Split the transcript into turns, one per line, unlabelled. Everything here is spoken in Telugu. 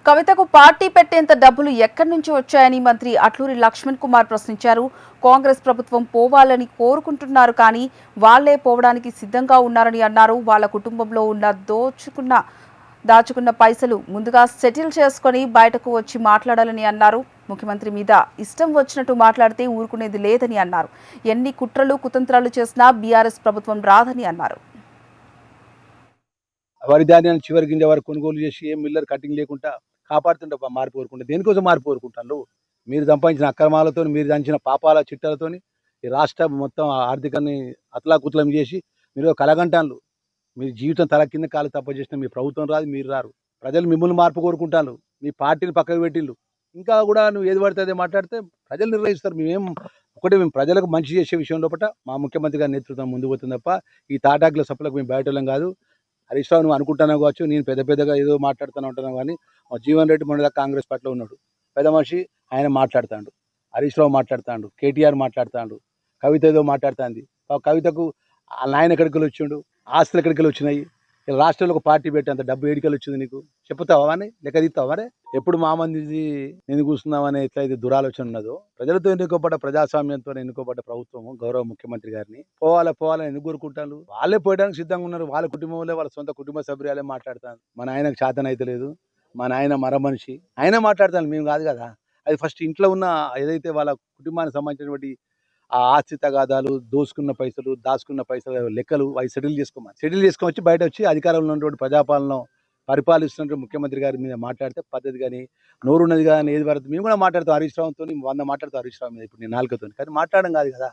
కవితకు పార్టీ పెట్టేంత డబ్బులు ఎక్కడి నుంచి వచ్చాయని మంత్రి అట్లూరి లక్ష్మణ్ కుమార్ ప్రశ్నించారు. కాంగ్రెస్ ప్రభుత్వం పోవాలని కోరుకుంటున్నారు కానీ వాళ్లే పోవడానికి సిద్ధంగా ఉన్నారని అన్నారు. వాళ్ళ కుటుంబంలో ఉన్న దాచుకున్న పైసలు ముందుగా సెటిల్ చేసుకుని బయటకు వచ్చి మాట్లాడాలని అన్నారు. ముఖ్యమంత్రి మీద ఇష్టం వచ్చినట్టు మాట్లాడితే ఊరుకునేది లేదని అన్నారు. ఎన్ని కుట్రలు కుతంత్రాలు చేసినా బీఆర్ఎస్ ప్రభుత్వం రాదని అన్నారు.
వరి ధాన్యాన్ని చివరి గింజ వరకు కొనుగోలు చేసి ఏం మిల్లర్ కటింగ్ లేకుండా కాపాడుతుంటే మార్పు కోరుకుంటే దేనికోసం మార్పు కోరుకుంటారు? మీరు సంపాదించిన అక్రమాలతో, మీరు దంచిన పాపాల చిట్టాలతో ఈ రాష్ట్రం మొత్తం ఆర్థికాన్ని అతలాకుతలం చేసి మీరు కలగంటాను. మీ జీవితం తల కింద కాలు తప్ప చేసిన మీ ప్రభుత్వం రాదు, మీరు రారు. ప్రజలు మిమ్మల్ని మార్పు కోరుకుంటాను. మీ పార్టీని పక్కకు పెట్టిళ్ళు. ఇంకా కూడా నువ్వు ఏది పడితే అదే మాట్లాడితే ప్రజలు నిర్ణయిస్తారు. మేము ప్రజలకు మంచి చేసే విషయం లోపల మా ముఖ్యమంత్రి గారి నేతృత్వం ముందు పోతుంది తప్ప ఈ తాటాకుల సప్పులకు మేము బయటలం కాదు. హరీష్ రావు నువ్వు అనుకుంటున్నావు కావచ్చు, నేను పెద్దగా ఏదో మాట్లాడుతూనే ఉంటున్నావు కానీ జీవన్ రెడ్డి మొన్న కాంగ్రెస్ పార్టీలో ఉన్నాడు, పెద్ద మనిషి, ఆయన మాట్లాడుతాడు. హరీష్ రావు మాట్లాడుతాడు, కేటీఆర్ మాట్లాడుతాడు, కవిత ఏదో మాట్లాడుతుంది. కవితకు ఆయన ఎక్కడికి వచ్చిండు, ఆస్తులు ఎక్కడికి వచ్చినాయి, ఇలా రాష్ట్రంలో ఒక పార్టీ పెట్టి అంత డబ్బు ఏడికలు వచ్చింది, నీకు చెప్తావా అని లెక్క తీస్తావా? మరి ఎప్పుడు మా మంది నేను కూర్చున్నామని ఎట్లయితే దురాలోచన ఉన్నదో, ప్రజలతో ఎన్నుకోబడ్డ ప్రజాస్వామ్యంతో ఎన్నుకోబడ్డ ప్రభుత్వం గౌరవ ముఖ్యమంత్రి గారిని పోవాలని ఎందుకు కోరుకుంటారు? వాళ్ళే పోయడానికి సిద్ధంగా ఉన్నారు. వాళ్ళ కుటుంబంలో వాళ్ళ సొంత కుటుంబ సభ్యులే మాట్లాడతాను. మన ఆయనకు చేతన అయితే లేదు, మన ఆయన మర మనిషి, ఆయన మాట్లాడతాను, మేము కాదు కదా. అది ఫస్ట్ ఇంట్లో ఉన్న ఏదైతే వాళ్ళ కుటుంబానికి సంబంధించినటువంటి ఆ ఆస్తి తగాదాలు, దోసుకున్న పైసలు, దాచుకున్న పైసలు లెక్కలు అవి సెటిల్ చేసుకొని బయట వచ్చి అధికారంలో ఉన్నటువంటి ప్రజాపాలన పరిపాలిస్తున్నటువంటి ముఖ్యమంత్రి గారి మీద మాట్లాడితే పద్ధతి కానీ నోరున్నది కానీ ఏది పడుతుంది. మేము కూడా మాట్లాడతాం హరీష్ రావుతో, 100 మాట్లాడతాం హరీష్ రావు మీద ఇప్పుడు నేను 4తో, కానీ మాట్లాడడం కాదు కదా.